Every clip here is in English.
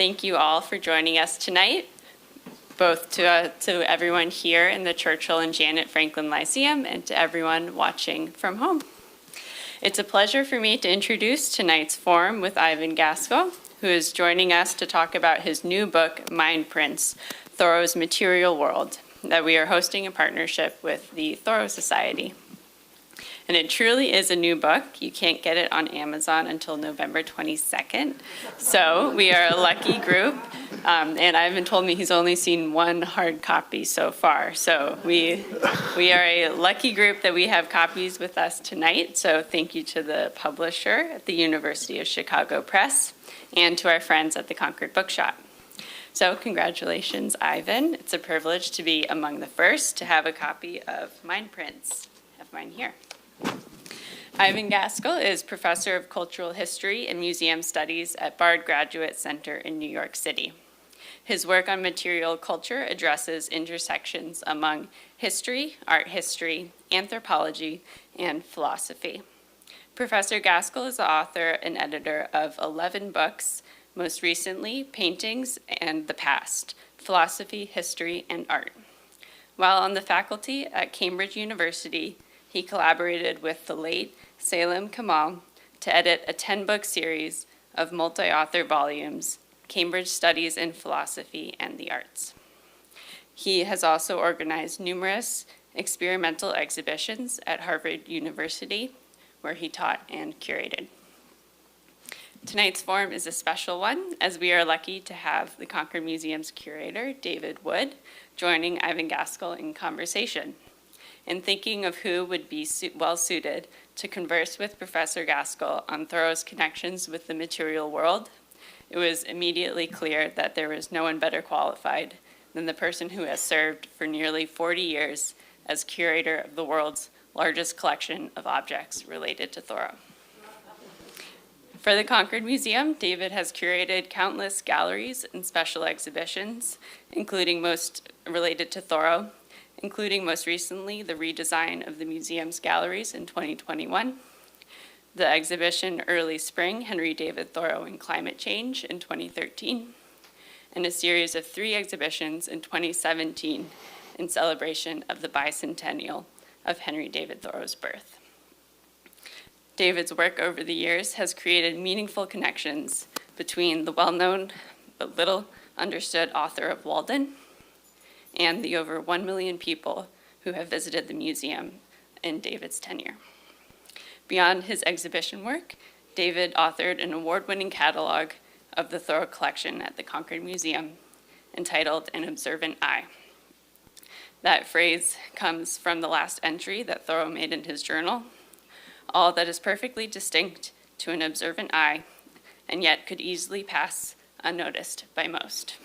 thank you all for joining us tonight, both to everyone here in the Churchill and Janet Franklin Lyceum and to everyone watching from home. It's a pleasure for me to introduce tonight's forum with Ivan Gaskell, who is joining us to talk about his new book, Mindprints, Thoreau's Material World, that we are hosting in partnership with the Thoreau Society. And it truly is a new book. You can't get it on Amazon until November 22nd. So we are a lucky group. And Ivan told me he's only seen one hard copy so far. So we are a lucky group that we have copies with us tonight. So thank you to the publisher at the University of Chicago Press and to our friends at the Concord Bookshop. So congratulations, Ivan. It's a privilege to be among the first to have a copy of Mindprints. I have mine here. Ivan Gaskell is professor of cultural history and museum studies at Bard Graduate Center in New York City. His work on material culture addresses intersections among history, art history, anthropology, and philosophy. Professor Gaskell is the author and editor of 11 books, most recently, Paintings and the Past, Philosophy, History, and Art. While on the faculty at Cambridge University, he collaborated with the late Salem Kamal to edit a 10-book series of multi-author volumes, Cambridge Studies in Philosophy and the Arts. He has also organized numerous experimental exhibitions at Harvard University, where he taught and curated. Tonight's forum is a special one, as we are lucky to have the Concord Museum's curator, David Wood, joining Ivan Gaskell in conversation. In thinking of who would be well-suited to converse with Professor Gaskell on Thoreau's connections with the material world, it was immediately clear that there was no one better qualified than the person who has served for nearly 40 years as curator of the world's largest collection of objects related to Thoreau. For the Concord Museum, David has curated countless galleries and special exhibitions, including most related to Thoreau, including most recently the redesign of the museum's galleries in 2021, the exhibition Early Spring, Henry David Thoreau and Climate Change in 2013, and a series of 3 exhibitions in 2017 in celebration of the bicentennial of Henry David Thoreau's birth. David's work over the years has created meaningful connections between the well-known but little understood author of Walden and the over 1 million people who have visited the museum in David's tenure. Beyond his exhibition work, David authored an award-winning catalog of the Thoreau collection at the Concord Museum entitled An Observant Eye. That phrase comes from the last entry that Thoreau made in his journal, all that is perfectly distinct to an observant eye and yet could easily pass unnoticed by most.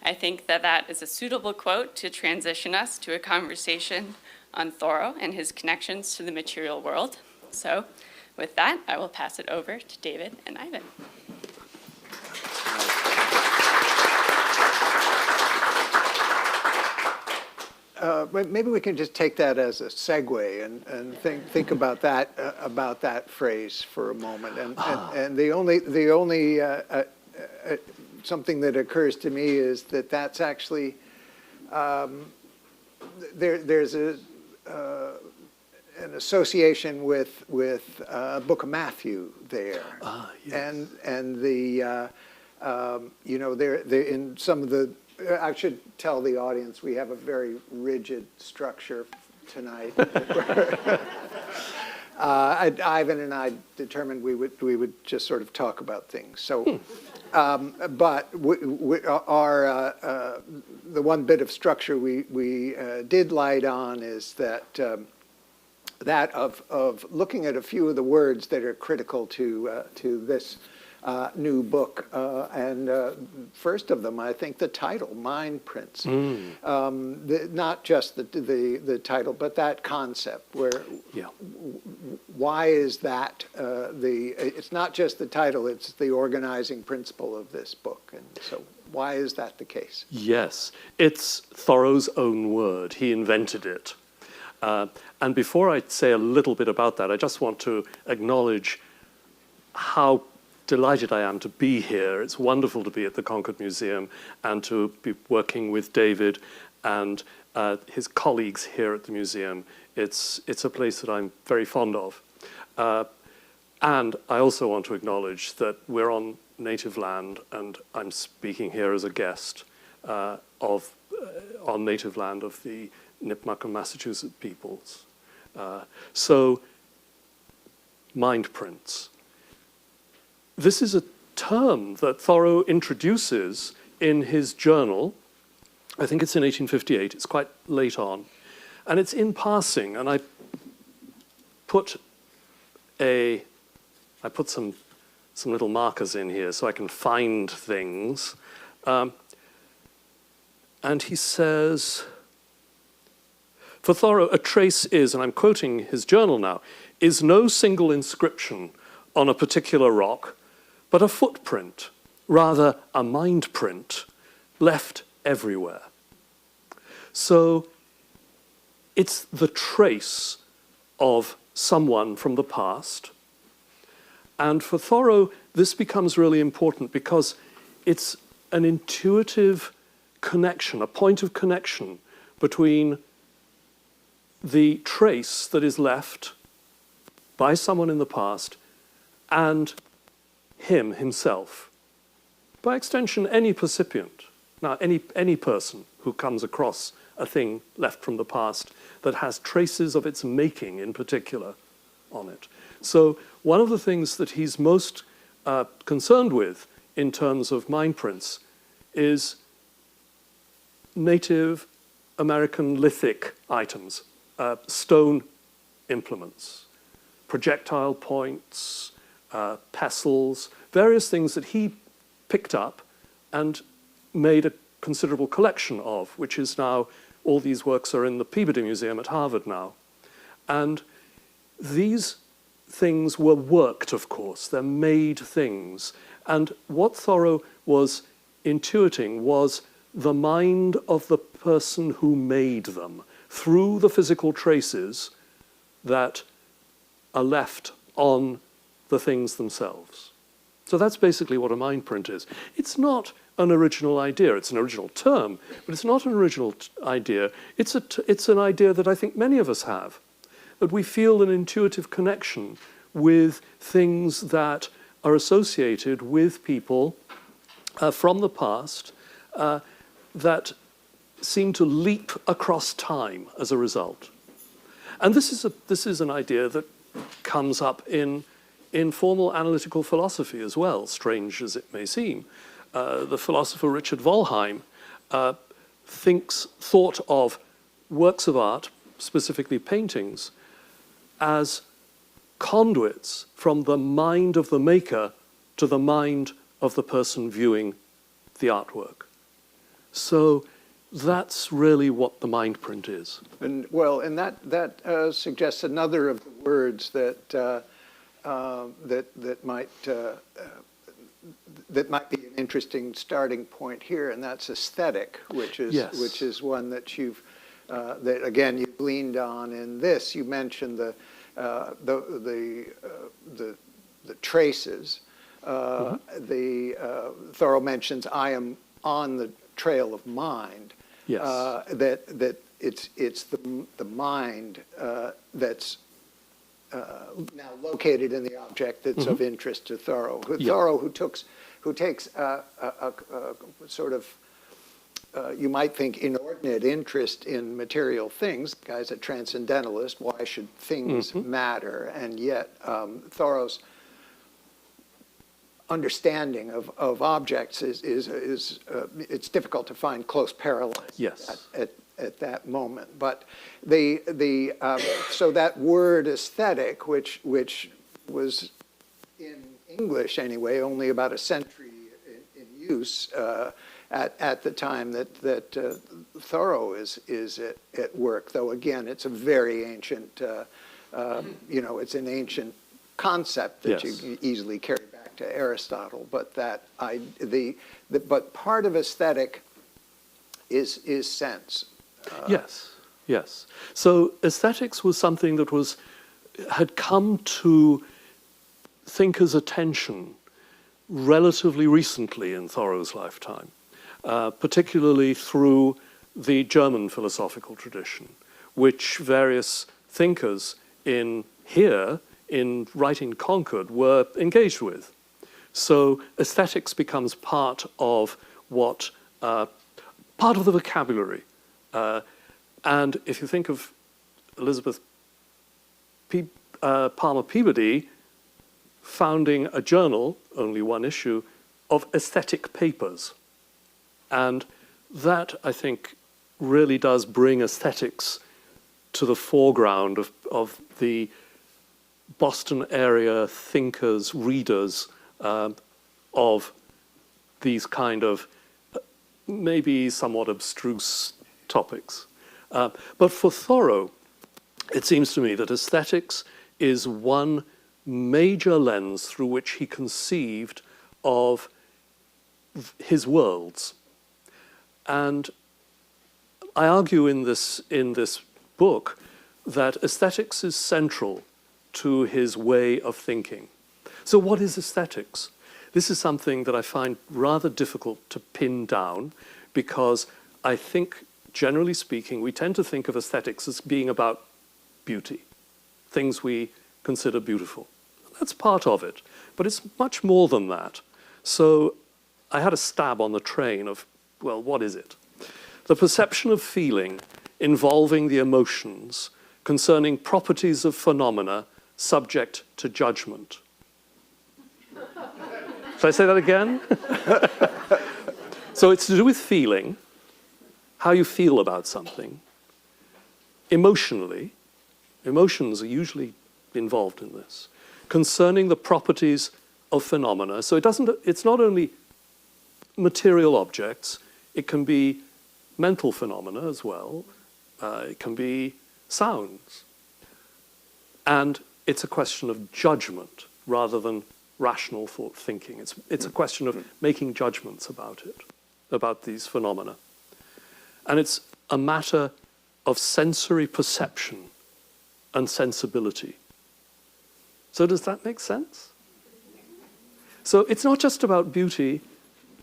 I think that that is a suitable quote to transition us to a conversation on Thoreau and his connections to the material world. So with that, I will pass it over to David and Ivan. Maybe we can just take that as a segue and think about that phrase for a moment. And the only something that occurs to me is that that's actually there's an association with Book of Matthew there, yes. and the there in some of the. I should tell the audience we have a very rigid structure tonight. Ivan and I determined we would just sort of talk about things. So, but the one bit of structure we did light on is that that of looking at a few of the words that are critical to this new book, and first of them, I think the title, Mindprints. Not just the title, but that concept. Where, why is that it's not just the title; it's the organizing principle of this book. And so, why is that the case? Yes, it's Thoreau's own word. He invented it. And before I say a little bit about that, I just want to acknowledge how delighted I am to be here. It's wonderful to be at the Concord Museum and to be working with David and his colleagues here at the museum. It's a place that I'm very fond of. And I also want to acknowledge that we're on native land, and I'm speaking here as a guest on native land of the Nipmuc and Massachusetts peoples. So, Mindprints. This is a term that Thoreau introduces in his journal. I think it's in 1858. It's quite late on. And it's in passing, and I put some little markers in here so I can find things. And he says, for Thoreau, a trace is, and I'm quoting his journal now, is no single inscription on a particular rock, but a footprint, rather a mind print, left everywhere. So it's the trace of someone from the past. And for Thoreau, this becomes really important because it's an intuitive connection, a point of connection between the trace that is left by someone in the past and him himself. By extension, any percipient, now any person who comes across a thing left from the past that has traces of its making in particular on it. So one of the things that he's most concerned with in terms of mindprints is Native American lithic items, stone implements, projectile points, pestles, various things that he picked up and made a considerable collection of, which is now, all these works are in the Peabody Museum at Harvard now. And these things were worked, of course, they're made things. And what Thoreau was intuiting was the mind of the person who made them through the physical traces that are left on the things themselves. So that's basically what a mind print is. It's not an original idea. It's an original term, but it's not an original idea. It's an idea that I think many of us have, that we feel an intuitive connection with things that are associated with people from the past that seem to leap across time as a result. And this is an idea that comes up in formal analytical philosophy as well, strange as it may seem. The philosopher Richard Wollheim thought of works of art, specifically paintings, as conduits from the mind of the maker to the mind of the person viewing the artwork. So that's really what the mind print is. And well, and that suggests another of the words that might be an interesting starting point here, and that's aesthetic, which is one that you've that again you've leaned on in this. You mentioned the traces. Thoreau mentions, "I am on the trail of mind." Yes. That it's the mind that's now located in the object that's of interest to Thoreau. Thoreau, who takes a sort of you might think inordinate interest in material things. The guy's a transcendentalist. Why should things matter? And yet Thoreau's understanding of objects is it's difficult to find close parallels at that moment. But so that word aesthetic, which was in English anyway only about a century in use at the time that Thoreau is at work, though again it's a very ancient it's an ancient concept that you can easily carry back to Aristotle, but but part of aesthetic is sense. Yes. So aesthetics was something that had come to thinkers' attention relatively recently in Thoreau's lifetime, particularly through the German philosophical tradition, which various thinkers in writing Concord, were engaged with. So aesthetics becomes part of part of the vocabulary. And if you think of Elizabeth Palmer Peabody founding a journal, only one issue, of aesthetic papers. And that, I think, really does bring aesthetics to the foreground of the Boston area thinkers, readers of these kind of maybe somewhat abstruse topics. But for Thoreau, it seems to me that aesthetics is one major lens through which he conceived of his worlds. And I argue in this book that aesthetics is central to his way of thinking. So what is aesthetics? This is something that I find rather difficult to pin down, because I think, generally speaking, we tend to think of aesthetics as being about beauty, things we consider beautiful. That's part of it, but it's much more than that. So I had a stab on the train of, well, what is it? The perception of feeling involving the emotions concerning properties of phenomena subject to judgment. Should I say that again? So it's to do with feeling, how you feel about something. Emotionally, emotions are usually involved in this. Concerning the properties of phenomena. So it's not only material objects, it can be mental phenomena as well. It can be sounds. And it's a question of judgment rather than rational thought thinking. It's a question of making judgments about it, about these phenomena. And it's a matter of sensory perception and sensibility. So does that make sense? So it's not just about beauty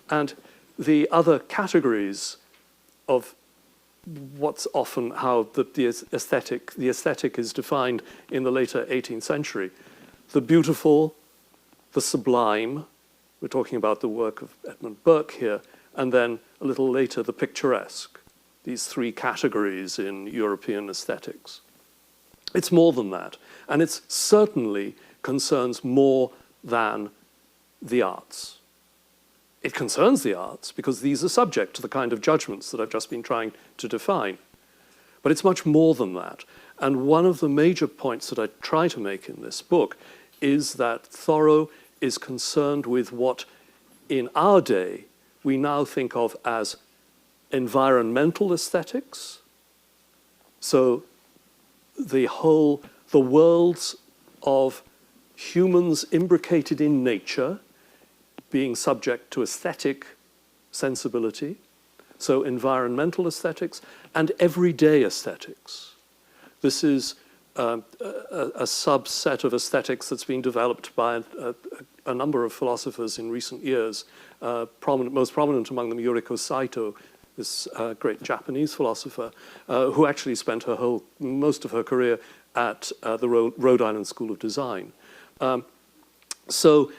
and the other categories of what's often how the aesthetic is defined in the later 18th century. The beautiful, the sublime, we're talking about the work of Edmund Burke here, and then a little later the picturesque, these three categories in European aesthetics. It's more than that, and it certainly concerns more than the arts. It concerns the arts because these are subject to the kind of judgments that I've just been trying to define. But it's much more than that. And one of the major points that I try to make in this book is that Thoreau is concerned with what in our day we now think of as environmental aesthetics. So the worlds of humans imbricated in nature being subject to aesthetic sensibility, so environmental aesthetics and everyday aesthetics. This is a subset of aesthetics that's been developed by a number of philosophers in recent years, most prominent among them Yuriko Saito, this great Japanese philosopher, who actually spent most of her career at the Rhode Island School of Design. So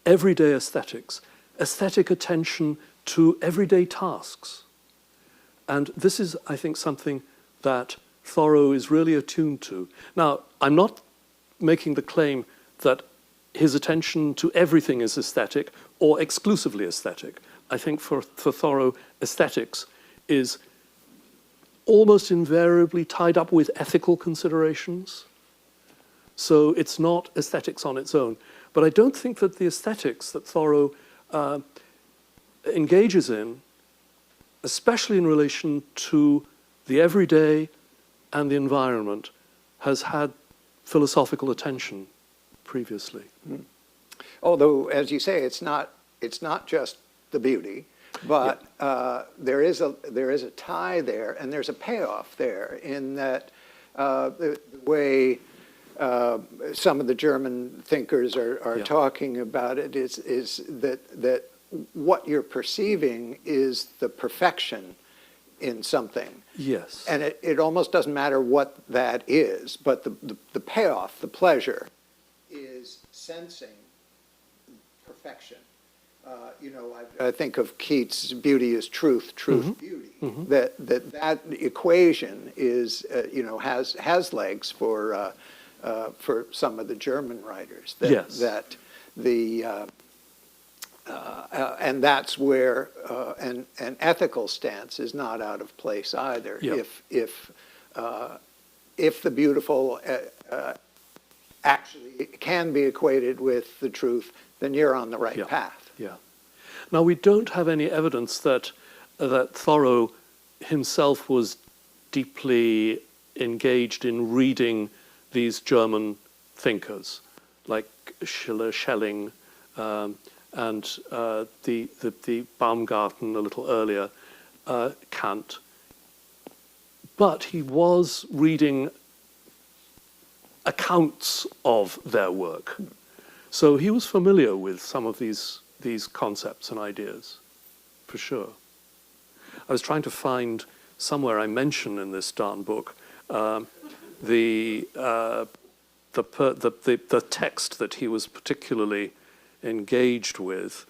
everyday aesthetics, aesthetic attention to everyday tasks. And this is, I think, something that Thoreau is really attuned to. Now, I'm not making the claim that his attention to everything is aesthetic or exclusively aesthetic. I think for Thoreau, aesthetics is almost invariably tied up with ethical considerations. So it's not aesthetics on its own. But I don't think that the aesthetics that Thoreau engages in, especially in relation to the everyday and the environment, has had philosophical attention previously. Mm. Although, as you say, it's not just the beauty, but there is a tie there, and there's a payoff there in that the way some of the German thinkers are Yeah. talking about it, is that what you're perceiving is the perfection in something. Yes. And it almost doesn't matter what that is, but the payoff, the pleasure, is sensing perfection. I think of Keats' beauty is truth, truth, beauty. That equation is, has legs for some of the German writers. Yes. And that's where an ethical stance is not out of place either. Yep. If the beautiful actually can be equated with the truth, then you're on the right path. Yeah. Now, we don't have any evidence that Thoreau himself was deeply engaged in reading these German thinkers, like Schiller, Schelling, and the Baumgarten a little earlier, Kant. But he was reading accounts of their work. So he was familiar with some of these concepts and ideas, for sure. I was trying to find somewhere I mention in this darn book the text that he was particularly engaged with.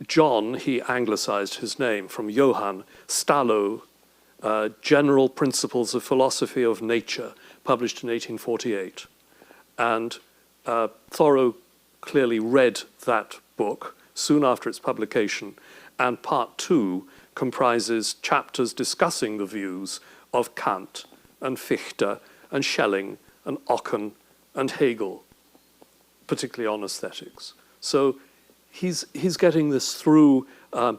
John, he anglicized his name from Johann Stallo, General Principles of Philosophy of Nature, published in 1848. And Thoreau clearly read that book soon after its publication, and part 2 comprises chapters discussing the views of Kant and Fichte and Schelling and Ocken and Hegel, particularly on aesthetics. So he's getting this through a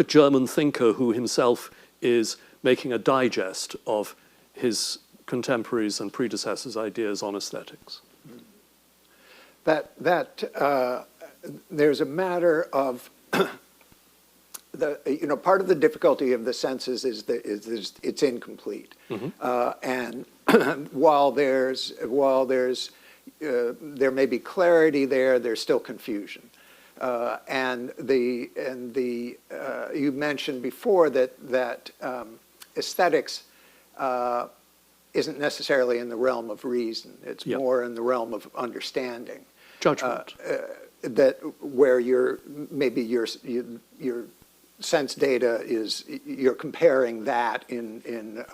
German thinker who himself is making a digest of his contemporaries' and predecessors' ideas on aesthetics. There's a matter of part of the difficulty of the senses is that it's incomplete, and while there may be clarity there's still confusion. You mentioned before that aesthetics isn't necessarily in the realm of reason. It's more in the realm of understanding. Judgment. That where your sense data is, you're comparing that in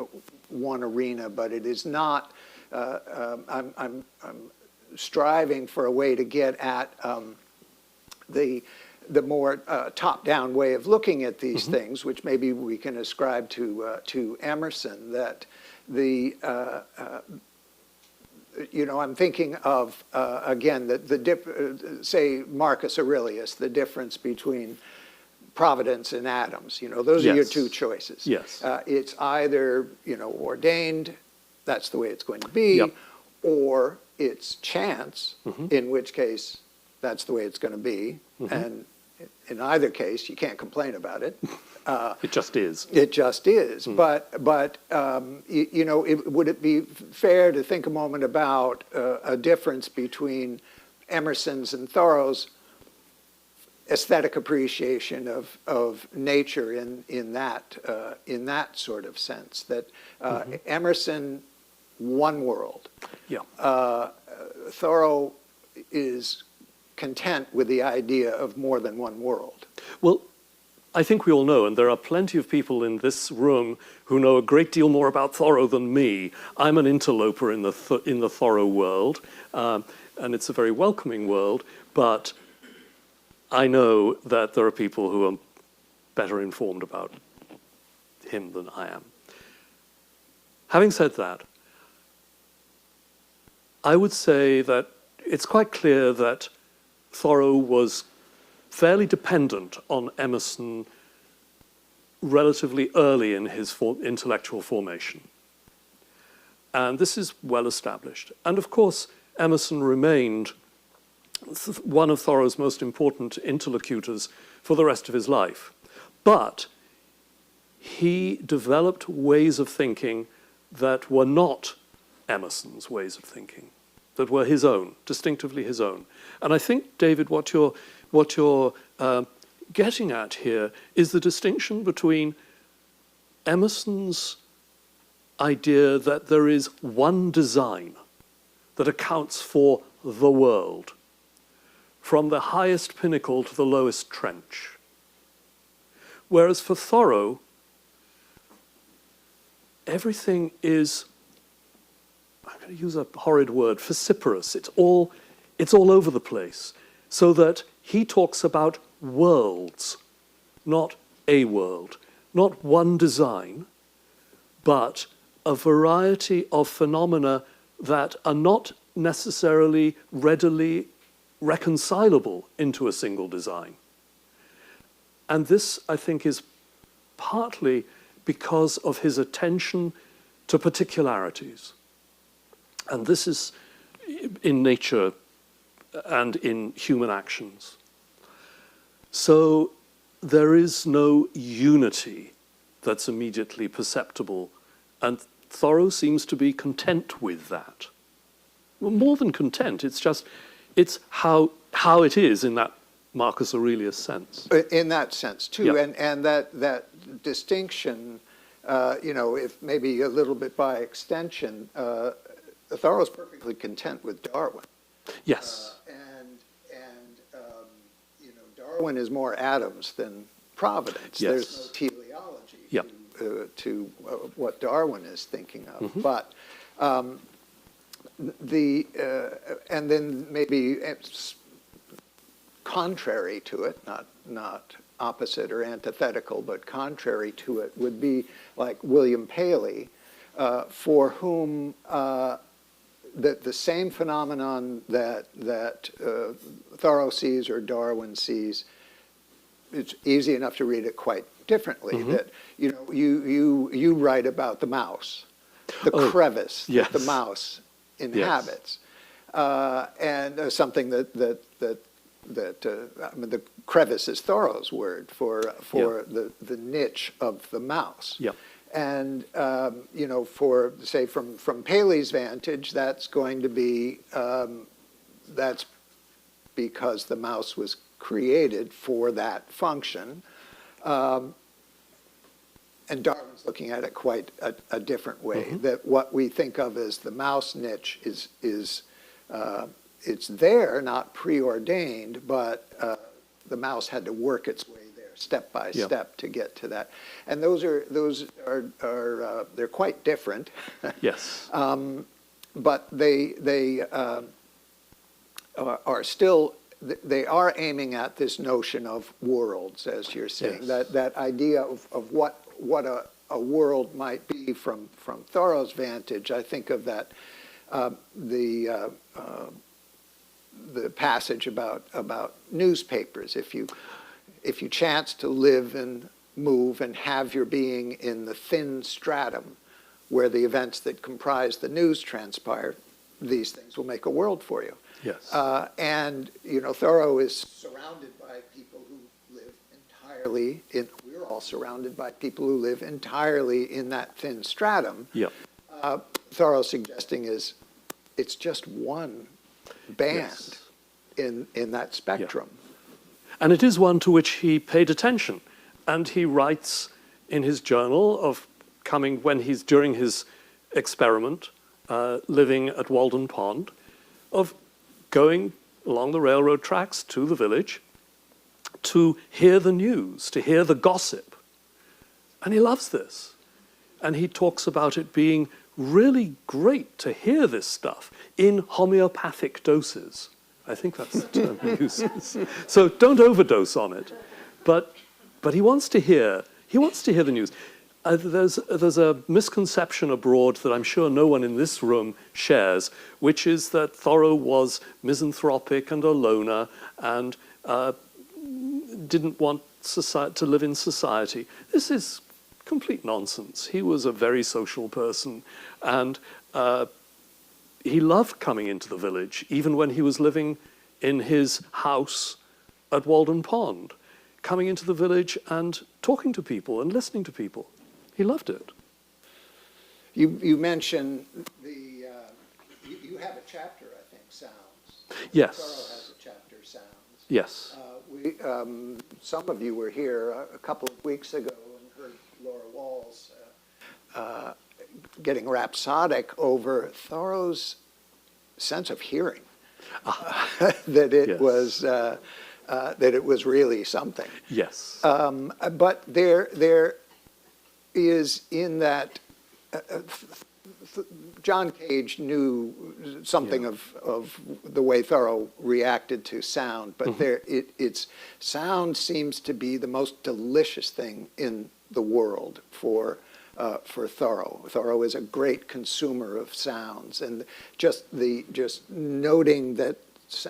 one arena, but it is not. I'm striving for a way to get at the more top-down way of looking at these things, which maybe we can ascribe to Emerson. That I'm thinking of again say Marcus Aurelius, the difference between providence and atoms. Those are your two choices. Yes. It's either ordained, that's the way it's going to be, or it's chance, in which case that's the way it's going to be, and in either case you can't complain about it. It just is. It just is. But would it be fair to think a moment about a difference between Emerson's and Thoreau's aesthetic appreciation of nature in that sort of sense? That Emerson, one world. Thoreau is content with the idea of more than one world. Well, I think we all know, and there are plenty of people in this room who know a great deal more about Thoreau than me. I'm an interloper in the Thoreau world, and it's a very welcoming world, but I know that there are people who are better informed about him than I am. Having said that, I would say that it's quite clear that Thoreau was fairly dependent on Emerson relatively early in his intellectual formation. And this is well established. And of course, Emerson remained one of Thoreau's most important interlocutors for the rest of his life. But he developed ways of thinking that were not Emerson's ways of thinking, that were his own, distinctively his own. And I think, David, what you're getting at here is the distinction between Emerson's idea that there is one design that accounts for the world, from the highest pinnacle to the lowest trench. Whereas for Thoreau, everything is, I'm going to use a horrid word, vociferous. It's all over the place. So that he talks about worlds, not a world, not one design, but a variety of phenomena that are not necessarily readily reconcilable into a single design. And this, I think, is partly because of his attention to particularities. And this is in nature and in human actions. So there is no unity that's immediately perceptible, and Thoreau seems to be content with that. Well, more than content, it's how it is in that Marcus Aurelius sense. In that sense, too. Yeah. And that distinction, if maybe a little bit by extension, Thoreau's perfectly content with Darwin. Yes. Darwin is more atoms than Providence. Yes. There's no teleology Yep. to what Darwin is thinking of. Mm-hmm. But and then maybe it's contrary to it, not opposite or antithetical, but contrary to it would be like William Paley, for whom the same phenomenon that Thoreau sees or Darwin sees, it's easy enough to read it quite differently. Mm-hmm. That you write about the mouse, the crevice yes. that the mouse inhabits, yes. And something that I mean, the crevice is Thoreau's word for yeah. the niche of the mouse. Yeah. And, for, say, from Paley's vantage, that's going to be, that's because the mouse was created for that function. And Darwin's looking at it quite a different way, mm-hmm. that what we think of as the mouse niche is it's there, not preordained, but the mouse had to work its way there step by yeah. step to get to that. And those are they're quite different. Yes. But they are still, they are aiming at this notion of worlds, as you're saying, yes. that idea of what a world might be from Thoreau's vantage. I think of that the passage about newspapers. If you chance to live and move and have your being in the thin stratum where the events that comprise the news transpire, these things will make a world for you. Yes. And Thoreau is surrounded by people who live entirely in. We're all surrounded by people who live entirely in that thin stratum. Yeah. Thoreau's suggesting is it's just one band yes. in that spectrum. Yeah. And it is one to which he paid attention. And he writes in his journal of coming, when he's during his experiment, living at Walden Pond, of going along the railroad tracks to the village to hear the news, to hear the gossip. And he loves this. And he talks about it being really great to hear this stuff in homeopathic doses. I think that's the term he uses. So don't overdose on it. But he wants to hear the news. There's a misconception abroad that I'm sure no one in this room shares, which is that Thoreau was misanthropic and a loner and didn't want to live in society. This is complete nonsense. He was a very social person, and he loved coming into the village, even when he was living in his house at Walden Pond, coming into the village and talking to people and listening to people. He loved it. You mentioned the chapter, I think, sounds. Yes. Thoreau has a chapter, sounds. Yes. Some of you were here a couple of weeks ago and heard Laura Walls getting rhapsodic over Thoreau's sense of hearing. That it was really something. Yes. But there is in that. John Cage knew something of the way Thoreau reacted to sound, but it's sound seems to be the most delicious thing in the world for Thoreau. Thoreau is a great consumer of sounds, and just noting that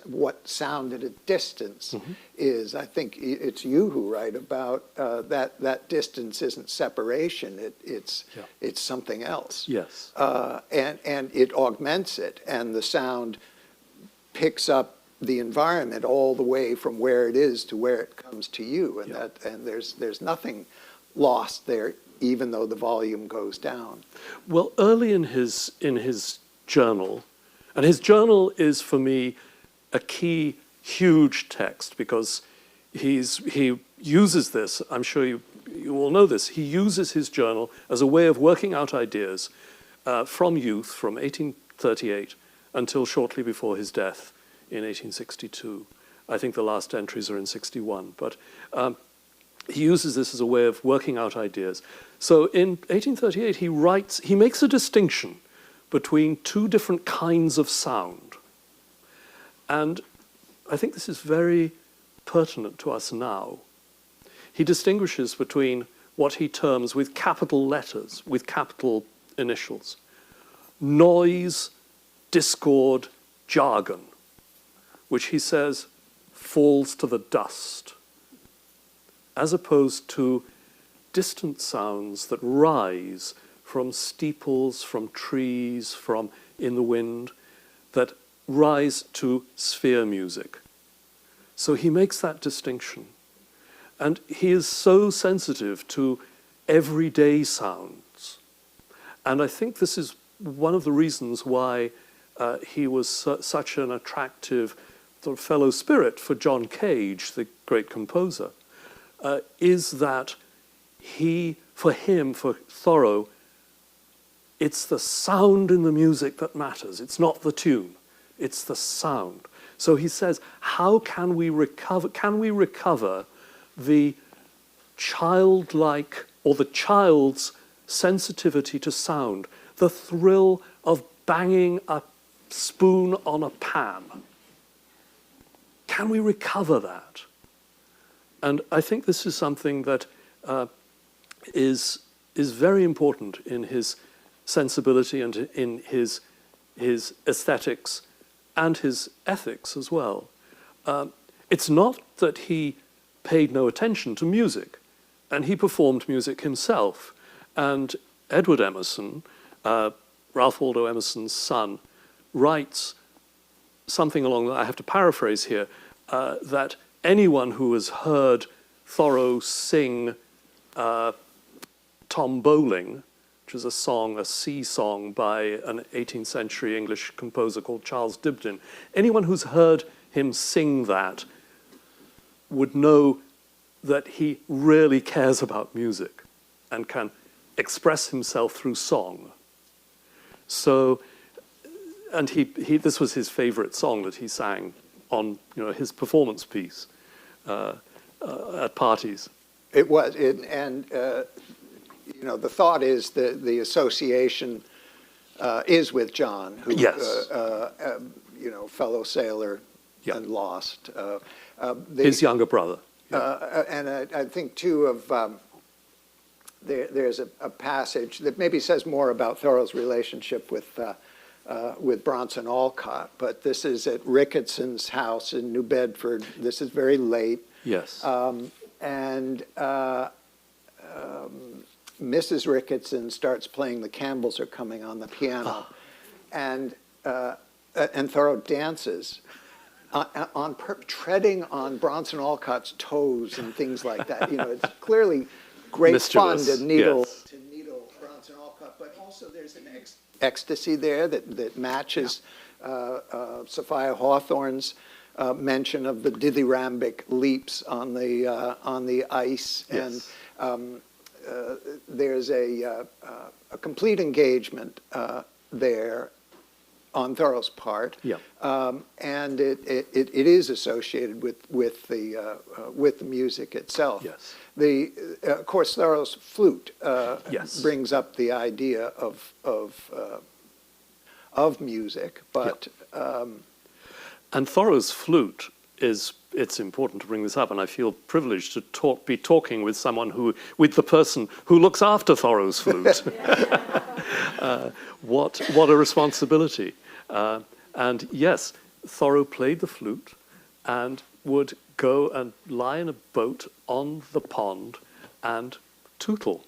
what sound at a distance is. I think it's you who write about that distance isn't separation. It's something else. Yes. And it augments it, and the sound picks up the environment all the way from where it is to where it comes to you, and there's nothing lost there, even though the volume goes down. Well, early in his journal, and his journal is for me a key, huge text, because he uses this, I'm sure you all know this, he uses his journal as a way of working out ideas from youth, from 1838 until shortly before his death in 1862. I think the last entries are in 61, but he uses this as a way of working out ideas. So in 1838, he makes a distinction between two different kinds of sound. And I think this is very pertinent to us now. He distinguishes between what he terms, with capital letters, with capital initials, noise, discord, jargon, which he says falls to the dust, as opposed to distant sounds that rise from steeples, from trees, from in the wind, that rise to sphere music. So he makes that distinction. And he is so sensitive to everyday sounds. And I think this is one of the reasons why he was such an attractive sort of fellow spirit for John Cage, the great composer, is that for Thoreau, it's the sound in the music that matters. It's not the tune. It's the sound. So he says, how can we recover the childlike, or the child's sensitivity to sound, the thrill of banging a spoon on a pan? Can we recover that? And I think this is something that is very important in his sensibility and in his aesthetics and his ethics as well. It's not that he paid no attention to music, and he performed music himself. And Edward Emerson, Ralph Waldo Emerson's son, writes something along that, I have to paraphrase here, that anyone who has heard Thoreau sing Tom Bowling, which is a sea song by an 18th century English composer called Charles Dibdin. Anyone who's heard him sing that would know that he really cares about music and can express himself through song. So, and this was his favorite song that he sang on his performance piece at parties. It was, the thought is that the association is with John, who, yes. Fellow sailor and lost. His younger brother. And I think, too, there's a passage that maybe says more about Thoreau's relationship with Bronson Alcott, but this is at Ricketson's house in New Bedford. This is very late. Yes. Mrs. Ricketson starts playing "The Campbells Are Coming" on the piano, and Thoreau dances, treading on Bronson Alcott's toes and things like that. It's clearly great fun to needle Bronson Alcott, but also there's an ecstasy there that matches Sophia Hawthorne's mention of the dithyrambic leaps on the ice, Yes. and there's a complete engagement there on Thoreau's part, Yeah. and it is associated with the music itself. Yes. Of course, Thoreau's flute Yes. brings up the idea of music, but And Thoreau's flute it's important to bring this up, and I feel privileged to be talking with the person who looks after Thoreau's flute. What a responsibility. And yes, Thoreau played the flute and would go and lie in a boat on the pond and tootle.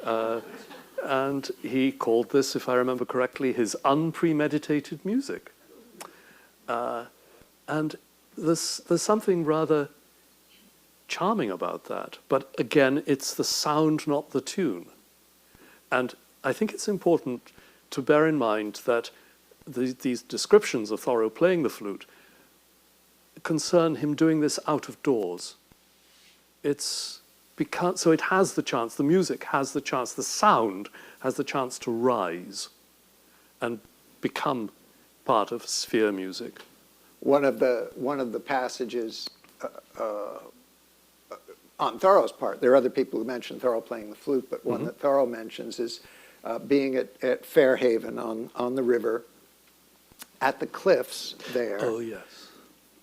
And he called this, if I remember correctly, his unpremeditated music. And there's something rather charming about that. But again, it's the sound, not the tune. And I think it's important to bear in mind that these descriptions of Thoreau playing the flute concern him doing this out of doors. So it has the chance, the music has the chance, the sound has the chance to rise and become part of sphere music. one of the passages on Thoreau's part, there are other people who mention Thoreau playing the flute, but one that Thoreau mentions is being at Fairhaven on the river, at the cliffs there, Oh, yes.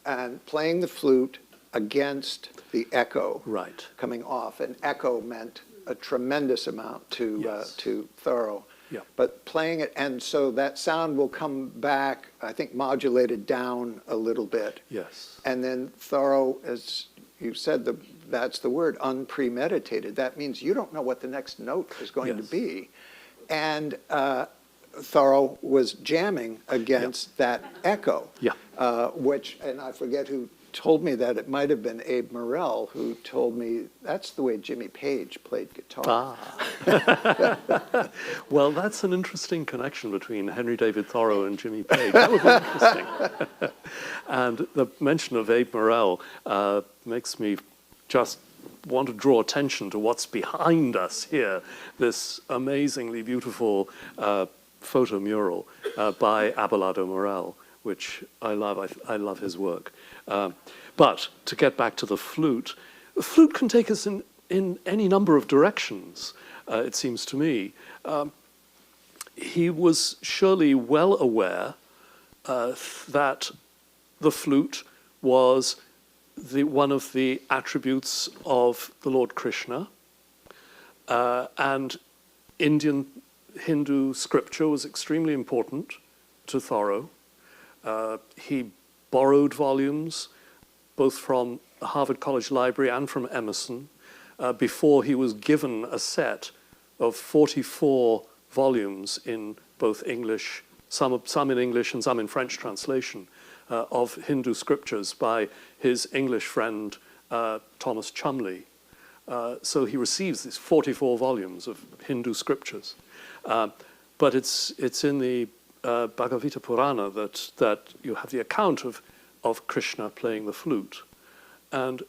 and playing the flute against the echo Right. coming off. And echo meant a tremendous amount Yes. to Thoreau. Yeah. But playing it, and so that sound will come back, I think, modulated down a little bit. Yes. And then Thoreau, as you said, that's the word, unpremeditated. That means you don't know what the next note is going to Yes. be. And Thoreau was jamming against that echo, Yeah. which, and I forget who told me that, it might have been Abe Morrell who told me that's the way Jimmy Page played guitar. Ah. Well, that's an interesting connection between Henry David Thoreau and Jimmy Page. That would be interesting. And the mention of Abe Morrell makes me just want to draw attention to what's behind us here, this amazingly beautiful photo mural by Abelardo Morrell, which I love. I love his work. But to get back to the flute can take us in any number of directions, it seems to me. He was surely well aware that the flute was one of the attributes of the Lord Krishna, and Hindu scripture was extremely important to Thoreau. He borrowed volumes both from the Harvard College Library and from Emerson before he was given a set of 44 volumes in both English, some in English and some in French translation, of Hindu scriptures by his English friend Thomas Chumley. So he receives these 44 volumes of Hindu scriptures. But it's in the Bhagavata Purana that you have the account of Krishna playing the flute. And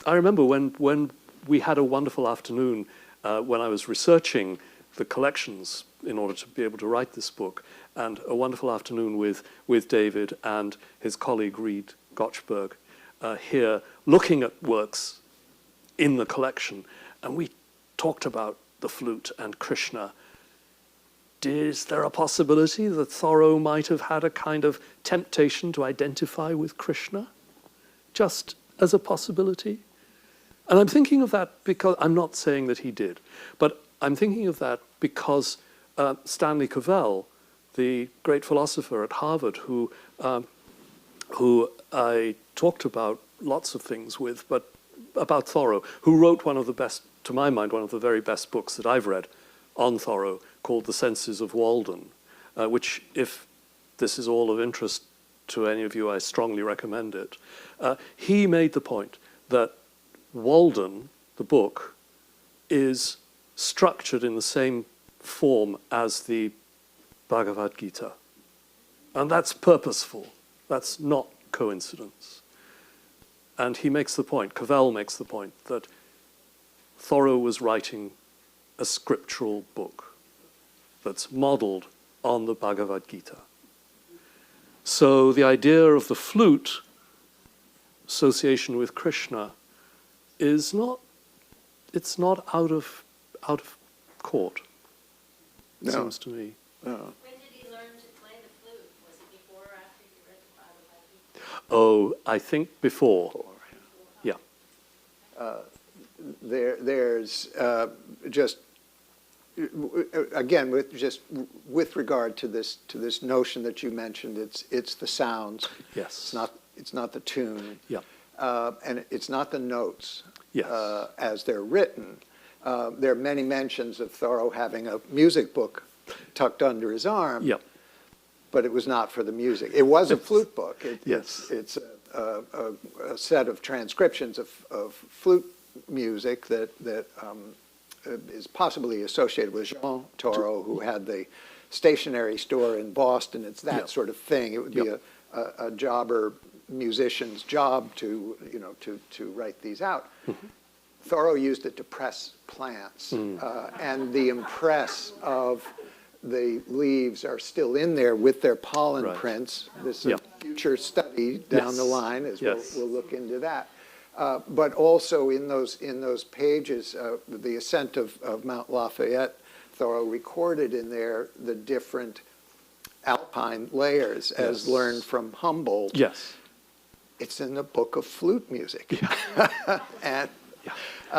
I remember when we had a wonderful afternoon when I was researching the collections in order to be able to write this book, and a wonderful afternoon with David and his colleague Reed Gotchberg here, looking at works in the collection, and we talked about the flute and Krishna. Is there a possibility that Thoreau might have had a kind of temptation to identify with Krishna? Just as a possibility? And I'm thinking of that because, I'm not saying that he did, but I'm thinking of that because Stanley Cavell, the great philosopher at Harvard, who I talked about lots of things with, but about Thoreau, who wrote one of the best, to my mind, one of the very best books that I've read on Thoreau, called The Senses of Walden, which, if this is all of interest to any of you, I strongly recommend it. He made the point that Walden, the book, is structured in the same form as the Bhagavad Gita. And that's purposeful. That's not coincidence. And he makes the point, Cavell makes the point, that Thoreau was writing a scriptural book that's modeled on the Bhagavad Gita. So the idea of the flute, association with Krishna, is not, it's not out of court, it seems to me. No. When did he learn to play the flute? Was it before or after he read the Bhagavad Gita? Oh, I think before. Yeah. There's just again with regard to this notion that you mentioned, it's the sounds. Yes. It's not the tune. Yeah. And it's not the notes. Yes. As they're written. There are many mentions of Thoreau having a music book tucked under his arm. Yeah. But it was not for the music. It was a flute book. Yes. It's a set of transcriptions of flute music that is possibly associated with Jean Thoreau, who had the stationery store in Boston. It's that sort of thing. It would be a jobber musician's job to write these out. Mm-hmm. Thoreau used it to press plants, and the impress of the leaves are still in there with their pollen prints. This is a future study down the line, as we'll look into that. But also in those pages, the ascent of Mount Lafayette, Thoreau recorded in there the different alpine layers as learned from Humboldt. Yes. It's in the book of flute music. And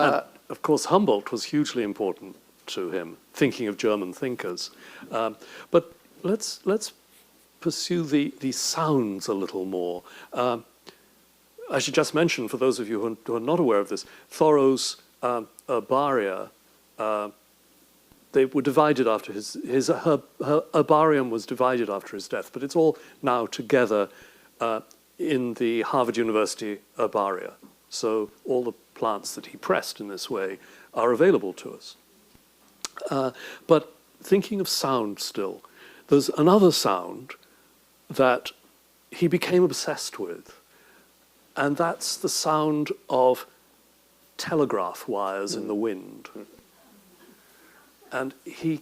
of course, Humboldt was hugely important to him, thinking of German thinkers. But let's pursue the sounds a little more. I should just mention, for those of you who are not aware of this, Thoreau's herbaria, they were divided after her herbarium was divided after his death, but it's all now together in the Harvard University herbaria. So all the plants that he pressed in this way are available to us. But thinking of sound still, there's another sound that he became obsessed with, and that's the sound of telegraph wires in the wind. And he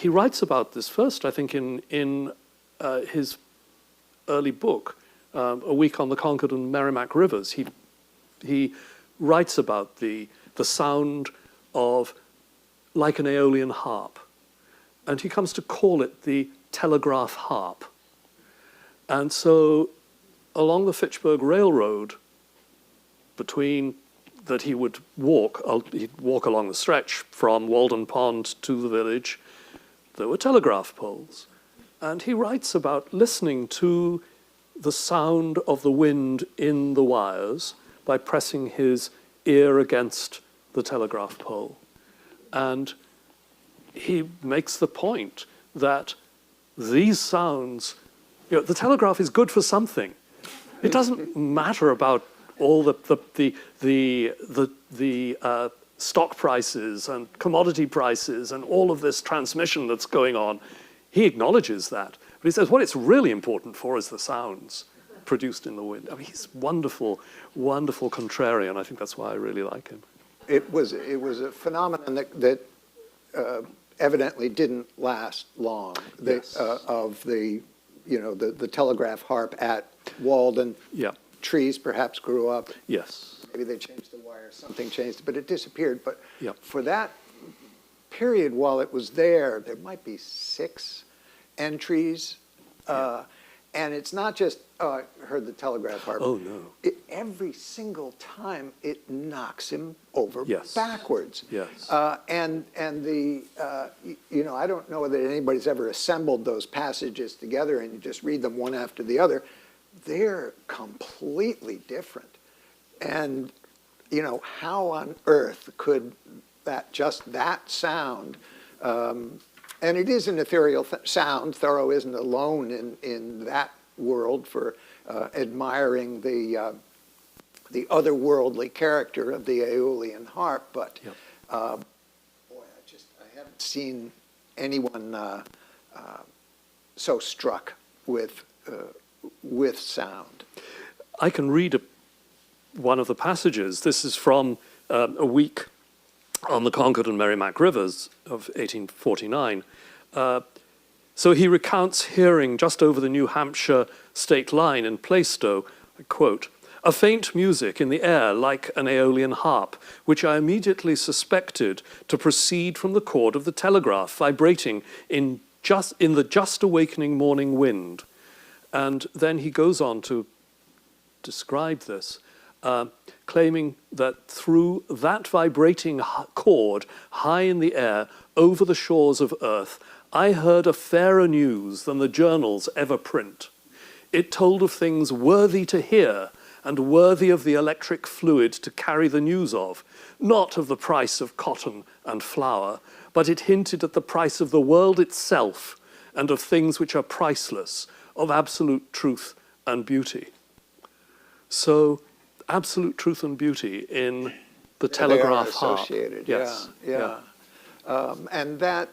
writes about this first, I think, in his early book, A Week on the Concord and Merrimack Rivers. He writes about the sound of, like an Aeolian harp. And he comes to call it the telegraph harp. And so along the Fitchburg Railroad, he'd walk along the stretch from Walden Pond to the village, there were telegraph poles. And he writes about listening to the sound of the wind in the wires by pressing his ear against the telegraph pole. And he makes the point that these sounds, the telegraph is good for something. It doesn't matter about all the stock prices and commodity prices and all of this transmission that's going on. He acknowledges that. But he says what it's really important for is the sounds produced in the wind. I mean, he's wonderful, wonderful contrarian. I think that's why I really like him. it was a phenomenon that evidently didn't last long. Of the telegraph harp at Walden. Yeah. Trees perhaps grew up. Yes. Maybe they changed the wire, something changed, but it disappeared. But Yeah. for that period, while it was there might be 6 entries. And it's not just, I heard the telegraph harp. Oh, no. Every single time it knocks him over Yes. backwards. Yes. And the, I don't know that anybody's ever assembled those passages together and you just read them one after the other. They're completely different. And, how on earth could that sound, and it is an ethereal sound. Thoreau isn't alone in that world for admiring the otherworldly character of the Aeolian harp. But Yep. I haven't seen anyone so struck with sound. I can read one of the passages. This is from a week on the Concord and Merrimack Rivers of 1849. So he recounts hearing just over the New Hampshire state line in Plaistow, I quote, "a faint music in the air like an Aeolian harp, which I immediately suspected to proceed from the cord of the telegraph, vibrating in the just awakening morning wind." And then he goes on to describe this, claiming that through that vibrating cord high in the air over the shores of earth, I heard a fairer news than the journals ever print. It told of things worthy to hear and worthy of the electric fluid to carry the news of, not of the price of cotton and flour, but it hinted at the price of the world itself and of things which are priceless, of absolute truth and beauty. So, absolute truth and beauty in the telegraph they are harp. associated. Yes. Yeah. And that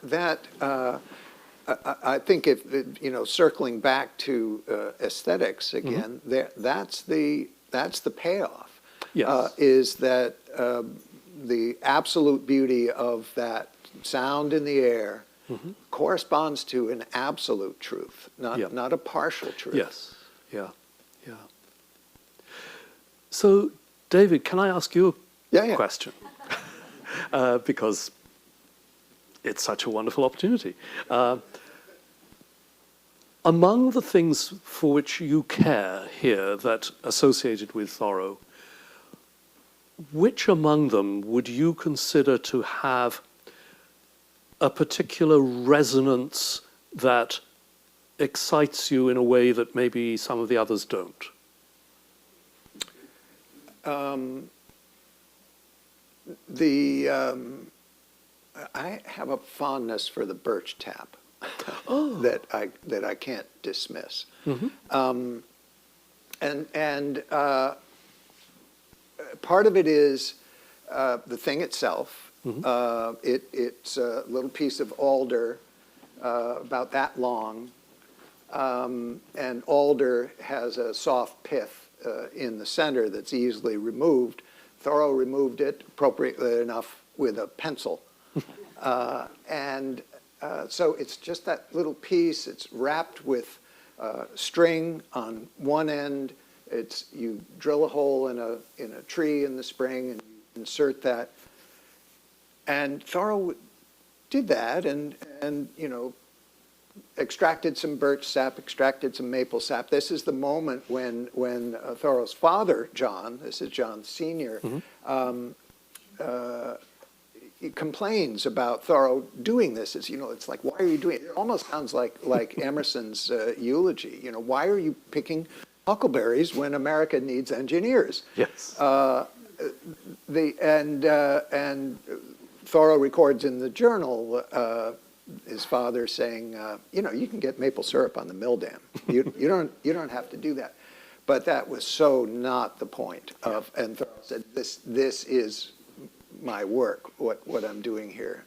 I think if circling back to aesthetics again, that's the payoff. Yes. Is that the absolute beauty of that sound in the air corresponds to an absolute truth, not a partial truth. Yes. Yeah. Yeah. So, David, can I ask you a question? Because it's such a wonderful opportunity. Among the things for which you care here that associated with Thoreau, which among them would you consider to have a particular resonance that excites you in a way that maybe some of the others don't? I have a fondness for the birch tap that I can't dismiss, and part of it is the thing itself. It's a little piece of alder about that long, and alder has a soft pith in the center that's easily removed. Thoreau removed it appropriately enough with a pencil. So it's just that little piece. It's wrapped with string on one end. You drill a hole in a tree in the spring and you insert that. And Thoreau did that and extracted some birch sap, extracted some maple sap. This is the moment when Thoreau's father, John, this is John Sr., he complains about Thoreau doing this. It's like, why are you doing it? It almost sounds like Emerson's eulogy. Why are you picking huckleberries when America needs engineers? Yes. And Thoreau records in the journal his father saying, you can get maple syrup on the mill dam. You don't have to do that. But that was so not the point of. And Thoreau said, this is my work, what I'm doing here.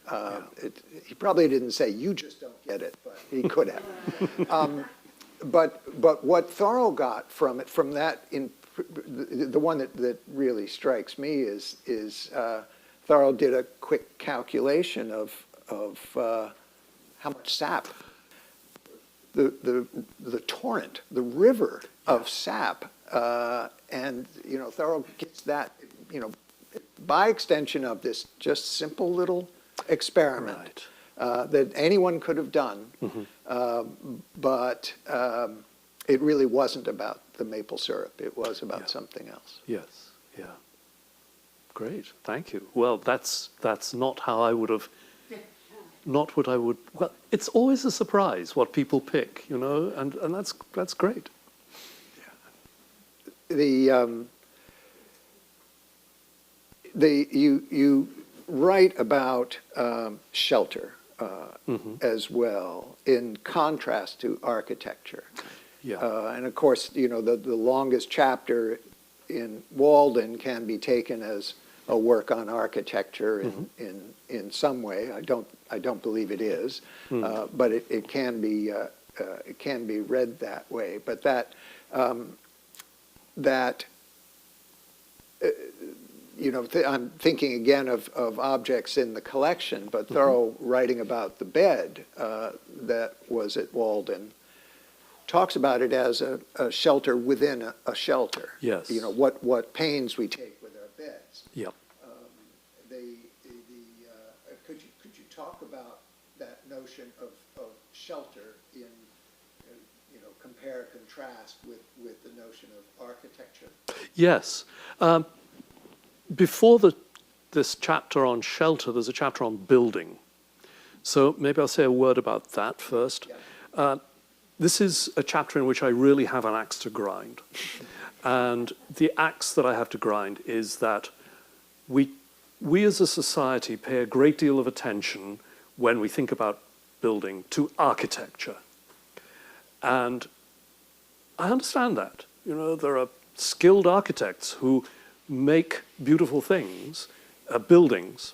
He probably didn't say, you just don't get it, but he could have. But what Thoreau got from it, from that, the one that really strikes me is Thoreau did a quick calculation of how much sap, the torrent, the river of sap, and Thoreau gets that, by extension of this just simple little experiment that anyone could have done, but it really wasn't about the maple syrup. It was about something else. Yes, yeah. Great, thank you. Well, that's not how I would have, not what I would, well, it's always a surprise what people pick, and that's great. You write about shelter as well, in contrast to architecture. Yeah. And of course, the longest chapter in Walden can be taken as a work on architecture in some way. I don't believe it is, but it can be it can be read that way. But that I'm thinking again of objects in the collection, but Thoreau, writing about the bed that was at Walden, talks about it as a shelter within a shelter. Yes. What pains we take with our beds. Yep. Could you talk about that notion of shelter in, compare, contrast with the notion of architecture? Yes. Before this chapter on shelter, there's a chapter on building. So maybe I'll say a word about that first. Yeah. This is a chapter in which I really have an axe to grind. And the axe that I have to grind is that we as a society pay a great deal of attention when we think about building to architecture. And I understand that. There are skilled architects who make beautiful things, buildings,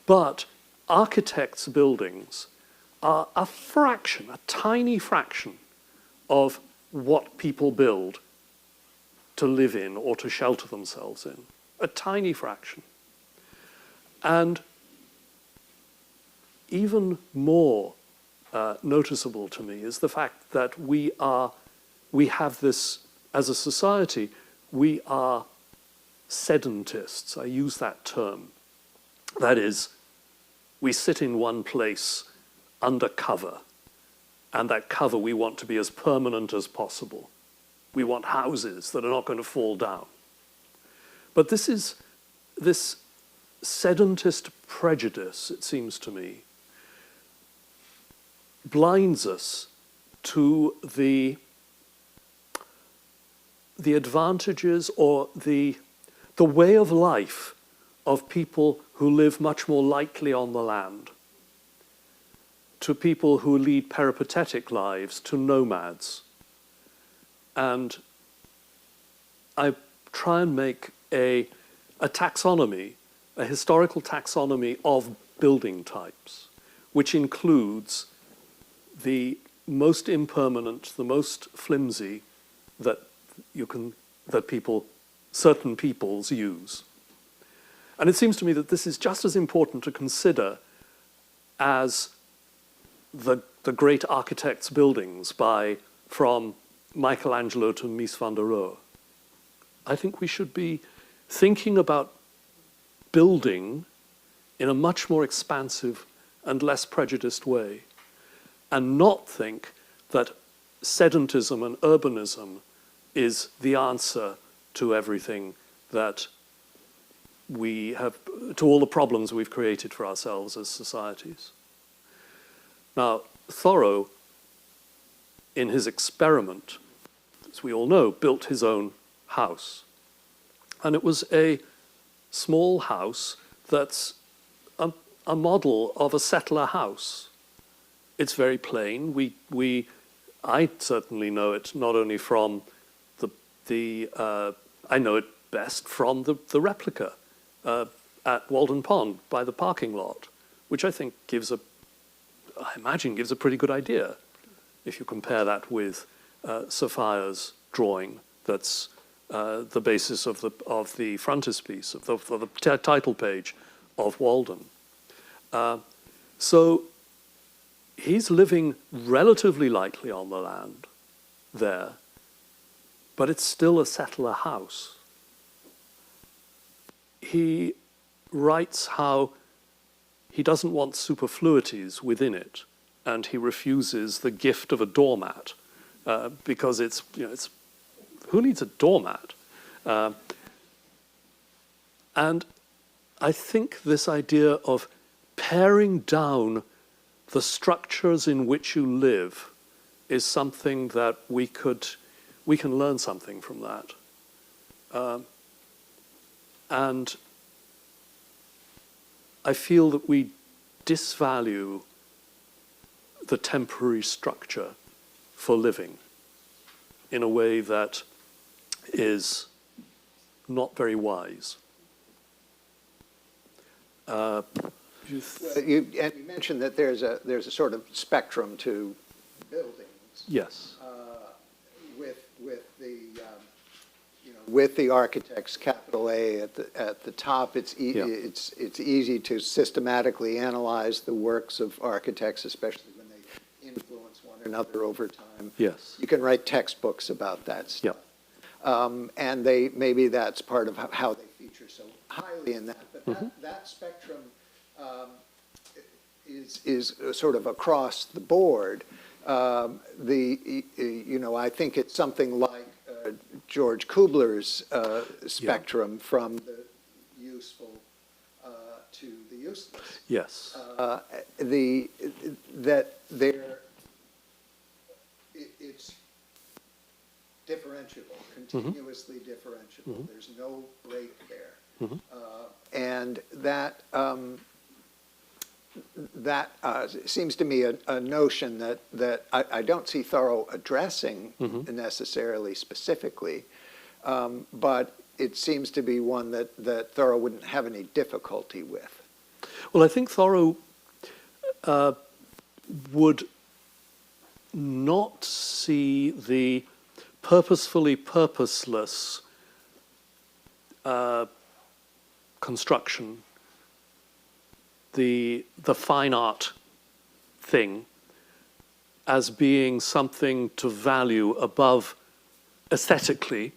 but architects' buildings are a fraction, a tiny fraction of what people build to live in or to shelter themselves in. A tiny fraction. And even more noticeable to me is the fact that we have this, as a society, we are sedentists. I use that term. That is, we sit in one place under cover, and that cover we want to be as permanent as possible. We want houses that are not going to fall down. But this sedentist prejudice, it seems to me, blinds us to the advantages or the way of life of people who live much more lightly on the land, to people who lead peripatetic lives, to nomads. And I try and make a taxonomy, a historical taxonomy of building types, which includes the most impermanent, the most flimsy that certain peoples use. And it seems to me that this is just as important to consider as the great architects' buildings from Michelangelo to Mies van der Rohe. I think we should be thinking about building in a much more expansive and less prejudiced way, and not think that sedentism and urbanism is the answer to everything that we have, to all the problems we've created for ourselves as societies. Now, Thoreau, in his experiment, as we all know, built his own house. And it was a small house that's a model of a settler house. It's very plain. I certainly know it not only from I know it best from the replica at Walden Pond by the parking lot, which I think gives a pretty good idea if you compare that with Sophia's drawing that's the basis of the frontispiece, of the title page of Walden. So he's living relatively lightly on the land there, but it's still a settler house. He writes how he doesn't want superfluities within it, and he refuses the gift of a doormat because it's who needs a doormat? And I think this idea of paring down the structures in which you live is something that we can learn something from that. And I feel that we disvalue the temporary structure for living in a way that is not very wise. You mentioned that there's a sort of spectrum to buildings, Yes. With the architect's capital A at the top, it's easy to systematically analyze the works of architects, especially when they influence one another over time. Yes. You can write textbooks about that stuff. And maybe that's part of how they feature so highly in that. But that spectrum is sort of across the board. I think it's something like George Kubler's spectrum from the useful to the useless. Yes. It's differentiable, continuously differentiable. There's no break there, and that seems to me a notion that I don't see Thoreau addressing necessarily specifically, but it seems to be one that Thoreau wouldn't have any difficulty with. Well, I think Thoreau would not see the purposefully purposeless construction, the fine art thing, as being something to value above, aesthetically,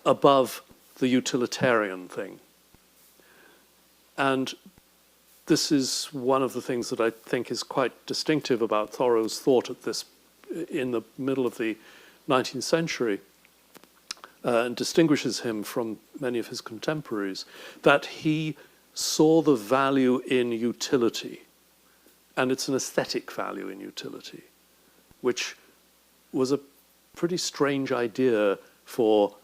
above the utilitarian thing. And this is one of the things that I think is quite distinctive about Thoreau's thought in the middle of the 19th century, and distinguishes him from many of his contemporaries, that he saw the value in utility, and it's an aesthetic value in utility, which was a pretty strange idea for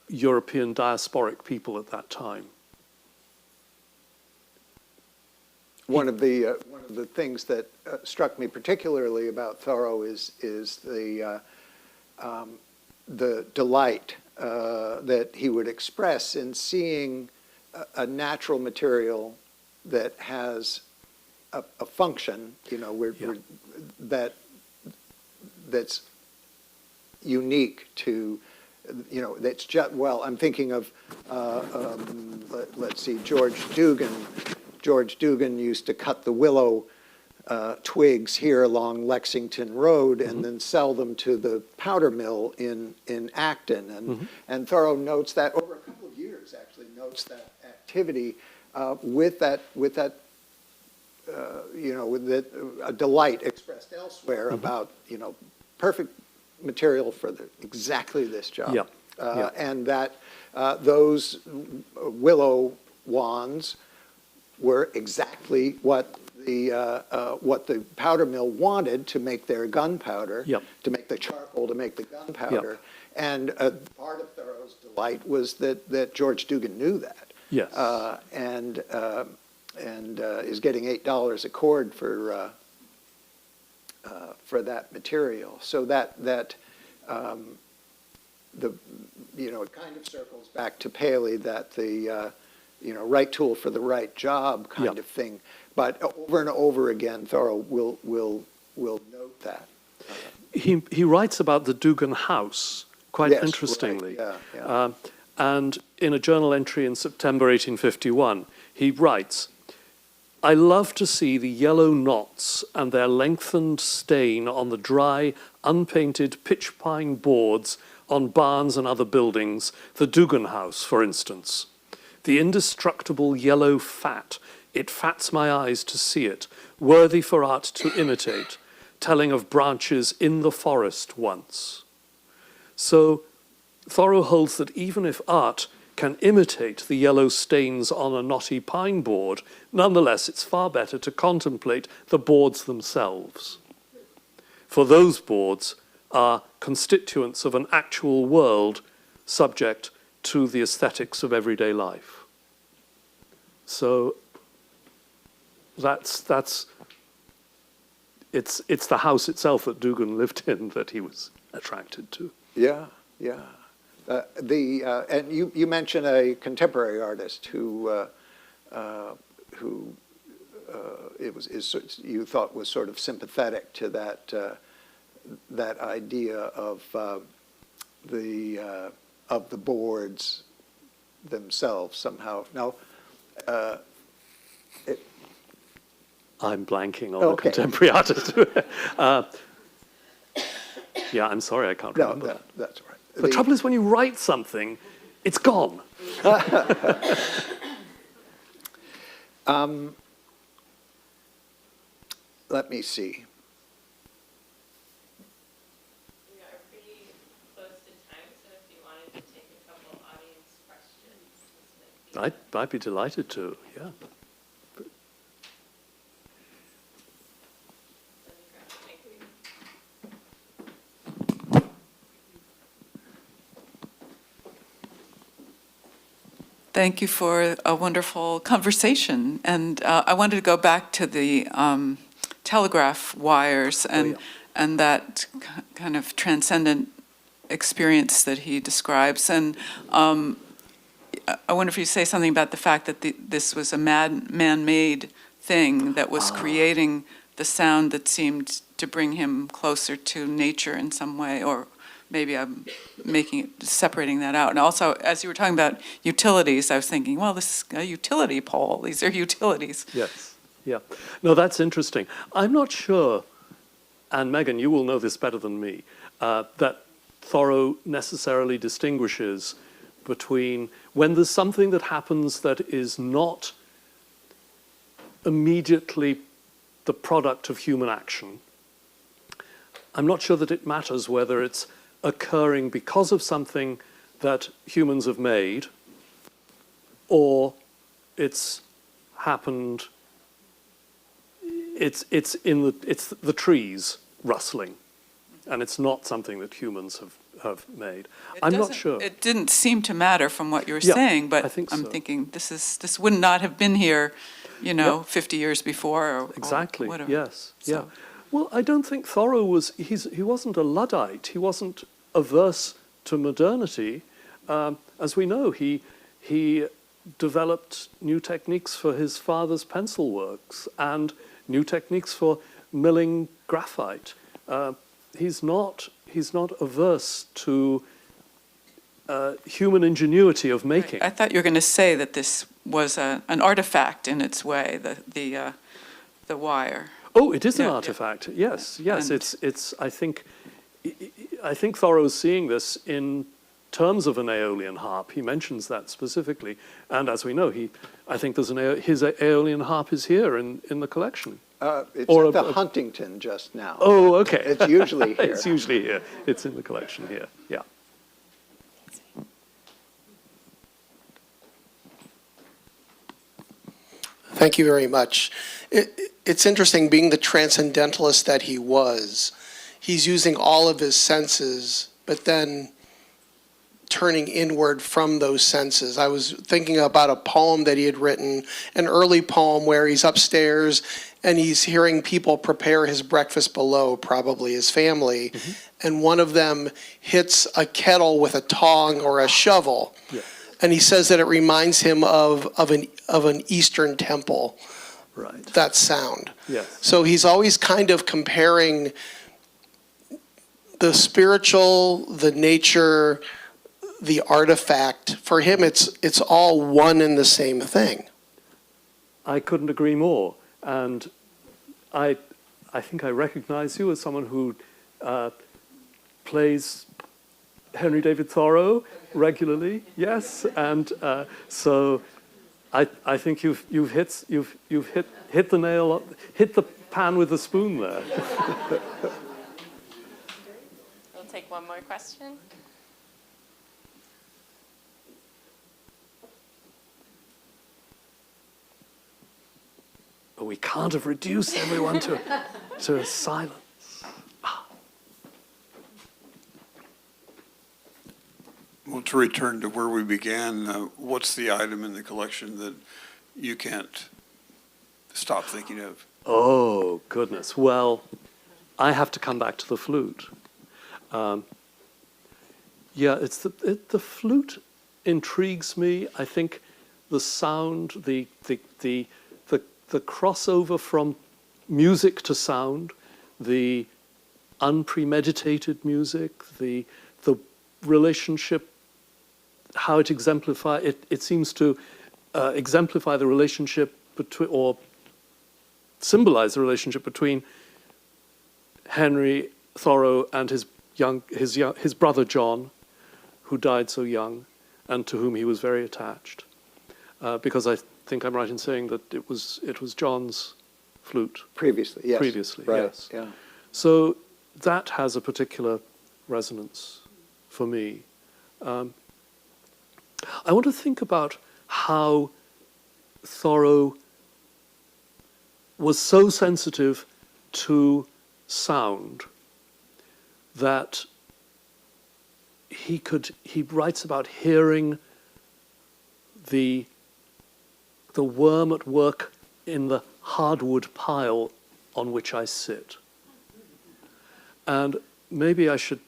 European diasporic people at that time. One of the things that struck me particularly about Thoreau is the delight that he would express in seeing a natural material that has a function, that's unique to, that's just, well, I'm thinking of, let's see, George Dugan. George Dugan used to cut the willow twigs here along Lexington Road and then sell them to the powder mill in Acton. And Thoreau notes that, over a couple of years actually, notes that activity with a delight expressed elsewhere about, perfect material for exactly this job. And that those willow wands were exactly what the powder mill wanted to make their gunpowder, to make the charcoal, to make the gunpowder. And part of Thoreau's delight was that George Dugan knew that. Yes. And is getting $8 a cord for that material. So it kind of circles back to Paley, that the right tool for the right job kind of thing. But over and over again, Thoreau will note that. He writes about the Dugan house quite interestingly. Right. And in a journal entry in September 1851, he writes, "I love to see the yellow knots and their lengthened stain on the dry, unpainted pitch pine boards on barns and other buildings, the Dugan house, for instance. The indestructible yellow fat, it fats my eyes to see it, worthy for art to imitate, telling of branches in the forest once." So Thoreau holds that even if art can imitate the yellow stains on a knotty pine board, nonetheless it's far better to contemplate the boards themselves. For those boards are constituents of an actual world subject to the aesthetics of everyday life. So it's the house itself that Dugan lived in that he was attracted to. Yeah. And you mentioned a contemporary artist who you thought was sort of sympathetic to that that idea of the boards themselves somehow. Now, I'm blanking on the Okay. contemporary artist. Yeah, I'm sorry, I can't no, remember. that's all right. The trouble is when you write something, it's gone. Let me see. We are pretty close to time, so if you wanted to take a couple audience questions, this might be. I'd be delighted to, yeah. Let me grab the mic. Thank you for a wonderful conversation. And I wanted to go back to the telegraph wires and that kind of transcendent experience that he describes. And I wonder if you say something about the fact that this was a man-made thing that was creating the sound that seemed to bring him closer to nature in some way, or maybe I'm separating that out. And also, as you were talking about utilities, I was thinking, well, this is a utility pole. These are utilities. Yes, yeah. No, that's interesting. I'm not sure, and Megan, you will know this better than me, that Thoreau necessarily distinguishes between when there's something that happens that is not immediately the product of human action. I'm not sure that it matters whether it's occurring because of something that humans have made, or it's happened, it's the trees rustling, and it's not something that humans have made. I'm not sure. It didn't seem to matter from what you were Yeah, saying, but I think I'm so. thinking this would not have been here, 50 years before or Exactly, whatever. yes, yeah. So- Well, I don't think Thoreau he wasn't a Luddite. He wasn't averse to modernity. As we know, he developed new techniques for his father's pencil works and new techniques for milling graphite. He's not averse to human ingenuity of making. I thought you were going to say that this was an artifact in its way, the wire. Oh, it is an Yeah, yeah. artifact. Yes, yes. And- It's. I think Thoreau's seeing this in terms of an Aeolian harp. He mentions that specifically, and as we know, I think his Aeolian harp is here in the collection. It's Or at the a- Huntington just now. Oh, okay. It's usually here. It's usually here. It's in the collection here. Yeah. Thank you very much. It's interesting, being the transcendentalist that he was, he's using all of his senses, but then turning inward from those senses. I was thinking about a poem that he had written, an early poem where he's upstairs and he's hearing people prepare his breakfast below, probably his family, and one of them hits a kettle with a tong or a shovel. Yeah. And he says that it reminds him of an Eastern temple, Right. that sound. Yes. So he's always kind of comparing the spiritual, the nature, the artifact. For him, it's all one and the same thing. I couldn't agree more. And I think I recognize you as someone who plays Henry David Thoreau regularly. Yes, and so I think you've hit the nail, hit the pan with the spoon there. We'll take one more question. But we can't have reduced everyone to silence. Well, to return to where we began, what's the item in the collection that you can't stop thinking of? Oh, goodness. Well, I have to come back to the flute. Yeah, it's the flute intrigues me. I think the sound, the crossover from music to sound, the unpremeditated music, the relationship, how it it seems to exemplify the relationship between, or symbolize the relationship between Henry Thoreau and his brother John, who died so young, and to whom he was very attached. Because I think I'm right in saying that it was John's flute. Previously, yes. Previously, Right, yes. yeah. So that has a particular resonance for me. I want to think about how Thoreau was so sensitive to sound that he writes about hearing the worm at work in the hardwood pile on which I sit. And maybe I should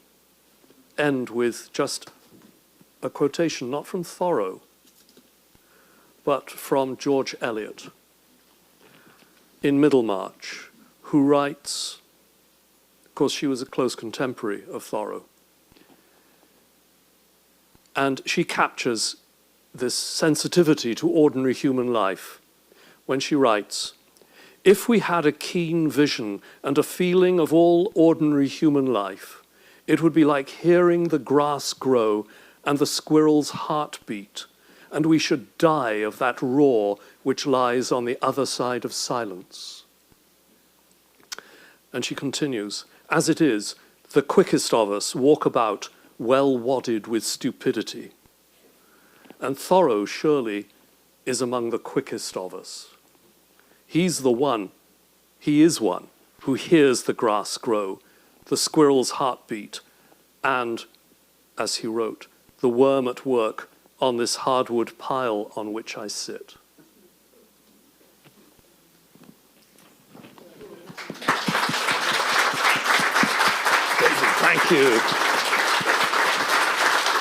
end with just a quotation, not from Thoreau, but from George Eliot in Middlemarch, who writes, of course she was a close contemporary of Thoreau, and she captures this sensitivity to ordinary human life when she writes, "If we had a keen vision and a feeling of all ordinary human life, it would be like hearing the grass grow and the squirrel's heart beat, and we should die of that roar which lies on the other side of silence." And she continues, "As it is, the quickest of us walk about well wadded with stupidity. And Thoreau surely is among the quickest of us. He is one who hears the grass grow, the squirrel's heartbeat, and, as he wrote, the worm at work on this hardwood pile on which I sit." Thank you.